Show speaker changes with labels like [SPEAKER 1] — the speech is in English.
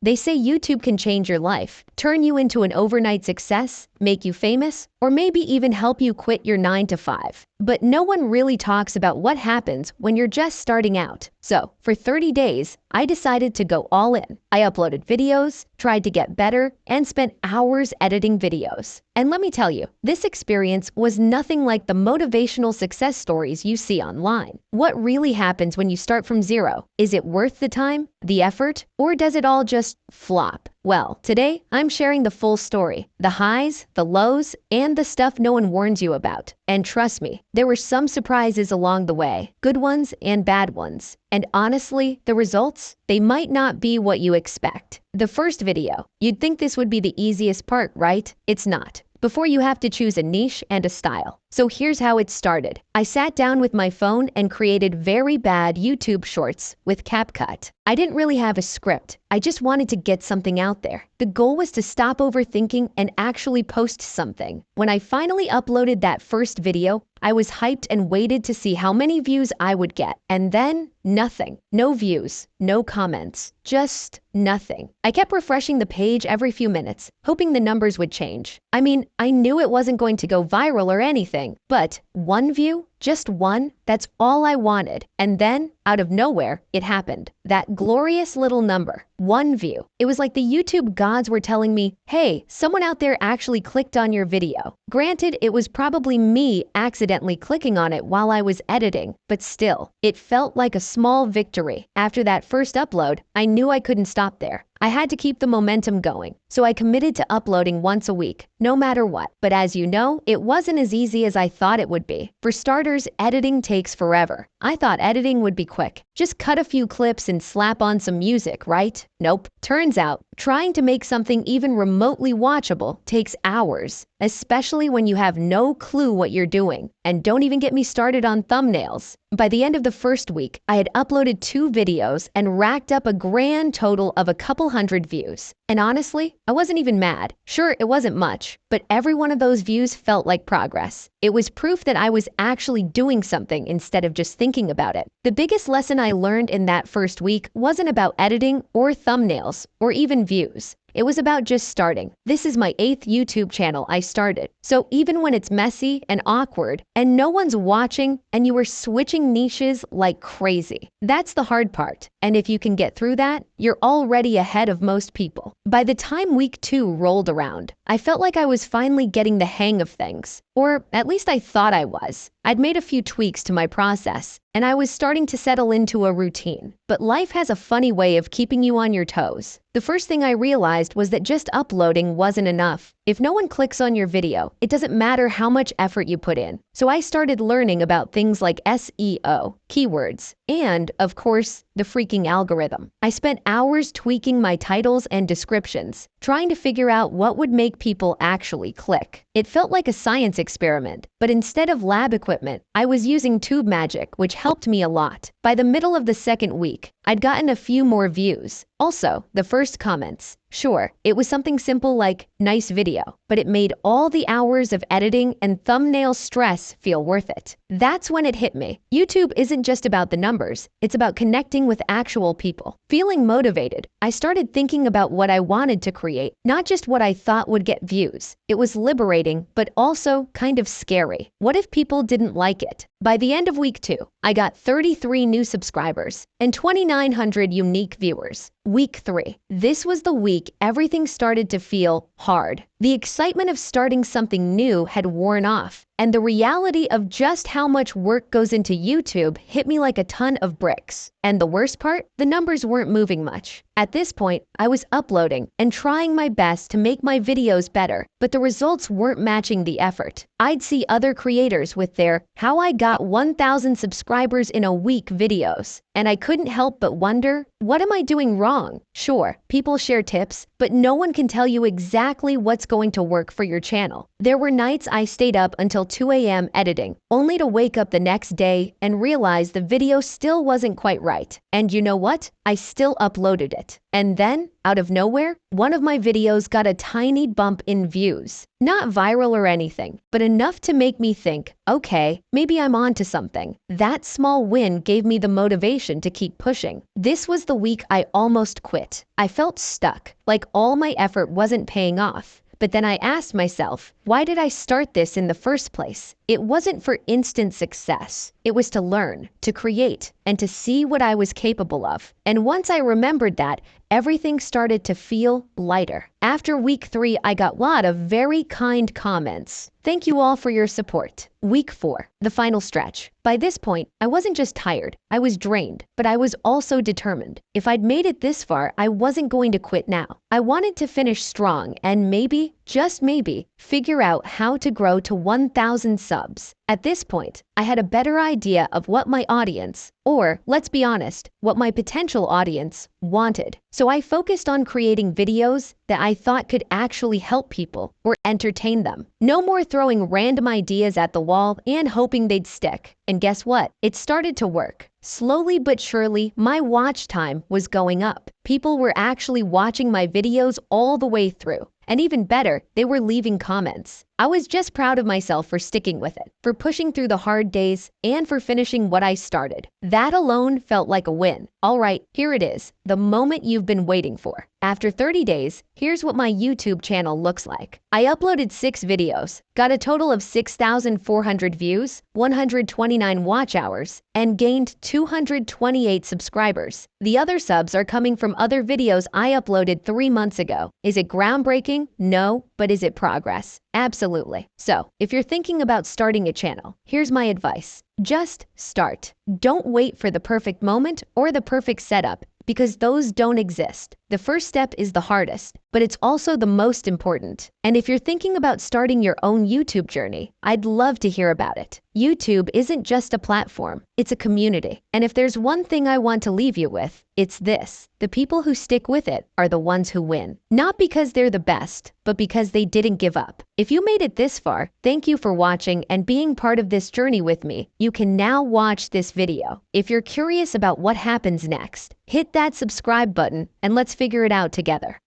[SPEAKER 1] They say YouTube can change your life, turn you into an overnight success, make you famous, or maybe even help you quit your 9 to 5. But no one really talks about what happens when you're just starting out. So, for 30 days, I decided to go all in. I uploaded videos, tried to get better, and spent hours editing videos. And let me tell you, this experience was nothing like the motivational success stories you see online. What really happens when you start from zero? Is it worth the time, the effort, or does it all just flop? Well, today I'm sharing the full story, the highs, the lows, and the stuff no one warns you about. And trust me, there were some surprises along the way, good ones and bad ones. And honestly, the results, they might not be what you expect. The first video, you'd think this would be the easiest part, right? It's not. Before you have to choose a niche and a style. So here's how it started. I sat down with my phone and created very bad YouTube shorts with CapCut. I didn't really have a script. I just wanted to get something out there. The goal was to stop overthinking and actually post something. When I finally uploaded that first video, I was hyped and waited to see how many views I would get. And then, nothing. No views, no comments, just nothing. I kept refreshing the page every few minutes, hoping the numbers would change. I mean, I knew it wasn't going to go viral or anything, but one view? Just one? That's all I wanted. And then, out of nowhere, it happened. That glorious little number. One view. It was like the YouTube gods were telling me, hey, someone out there actually clicked on your video. Granted, it was probably me accidentally clicking on it while I was editing, but still, it felt like a small victory. After that first upload, I knew I couldn't stop there. I had to keep the momentum going, so I committed to uploading once a week, no matter what. But as you know, it wasn't as easy as I thought it would be. For starters, editing takes forever. I thought editing would be quick. Just cut a few clips and slap on some music, right? Nope. Turns out, trying to make something even remotely watchable takes hours, especially when you have no clue what you're doing. And don't even get me started on thumbnails. By the end of the first week, I had uploaded 2 videos and racked up a grand total of a couple hundred views. And honestly, I wasn't even mad. Sure, it wasn't much, but every one of those views felt like progress. It was proof that I was actually doing something instead of just thinking about it. The biggest lesson I learned in that first week wasn't about editing or thumbnails or even views. It was about just starting. This is my 8th YouTube channel I started. So even when it's messy and awkward and no one's watching and you are switching niches like crazy, that's the hard part. And if you can get through that, you're already ahead of most people. By the time week 2 rolled around, I felt like I was finally getting the hang of things. Or at least I thought I was. I'd made a few tweaks to my process, and I was starting to settle into a routine. But life has a funny way of keeping you on your toes. The first thing I realized was that just uploading wasn't enough. If no one clicks on your video, it doesn't matter how much effort you put in. So I started learning about things like SEO, keywords, and, of course, the freaking algorithm. I spent hours tweaking my titles and descriptions, trying to figure out what would make people actually click. It felt like a science experiment, but instead of lab equipment, I was using tube magic, which helped me a lot. By the middle of the second week, I'd gotten a few more views. Also, the first comments. Sure, it was something simple like, nice video, but it made all the hours of editing and thumbnail stress feel worth it. That's when it hit me. YouTube isn't just about the numbers, it's about connecting with actual people. Feeling motivated, I started thinking about what I wanted to create, not just what I thought would get views. It was liberating, but also kind of scary. What if people didn't like it? By the end of week 2, I got 33 new subscribers and 2,900 unique viewers. Week 3. This was the week everything started to feel hard. The excitement of starting something new had worn off, and the reality of just how much work goes into YouTube hit me like a ton of bricks. And the worst part? The numbers weren't moving much. At this point, I was uploading and trying my best to make my videos better, but the results weren't matching the effort. I'd see other creators with their "How I Got 1,000 Subscribers in a Week" videos, and I couldn't help but wonder, what am I doing wrong? Sure, people share tips, but no one can tell you exactly what's going to work for your channel. There were nights I stayed up until 2 a.m. editing, only to wake up the next day and realize the video still wasn't quite right. And you know what? I still uploaded it. And then, out of nowhere, one of my videos got a tiny bump in views. Not viral or anything, but enough to make me think, okay, maybe I'm onto something. That small win gave me the motivation to keep pushing. This was the week I almost quit. I felt stuck, like all my effort wasn't paying off. But then I asked myself, why did I start this in the first place? It wasn't for instant success. It was to learn, to create, and to see what I was capable of. And once I remembered that, everything started to feel lighter. After week 3, I got a lot of very kind comments. Thank you all for your support. Week 4, the final stretch. By this point, I wasn't just tired, I was drained, but I was also determined. If I'd made it this far, I wasn't going to quit now. I wanted to finish strong and maybe, just maybe, figure out how to grow to 1,000 subs. At this point, I had a better idea of what my audience, or let's be honest, what my potential audience wanted. So I focused on creating videos that I thought could actually help people or entertain them. No more throwing random ideas at the wall and hoping they'd stick. And guess what? It started to work. Slowly but surely, my watch time was going up. People were actually watching my videos all the way through. And even better, they were leaving comments. I was just proud of myself for sticking with it, for pushing through the hard days, and for finishing what I started. That alone felt like a win. All right, here it is, the moment you've been waiting for. After 30 days, here's what my YouTube channel looks like. I uploaded 6 videos, got a total of 6,400 views, 129 watch hours, and gained 228 subscribers. The other subs are coming from other videos I uploaded 3 months ago. Is it groundbreaking? No, but is it progress? Absolutely. So, if you're thinking about starting a channel, here's my advice. Just start. Don't wait for the perfect moment or the perfect setup, because those don't exist. The first step is the hardest, but it's also the most important. And if you're thinking about starting your own YouTube journey, I'd love to hear about it. YouTube isn't just a platform, it's a community. And if there's one thing I want to leave you with, it's this: the people who stick with it are the ones who win. Not because they're the best, but because they didn't give up. If you made it this far, thank you for watching and being part of this journey with me. You can now watch this video. If you're curious about what happens next, hit that subscribe button and let's figure it out together.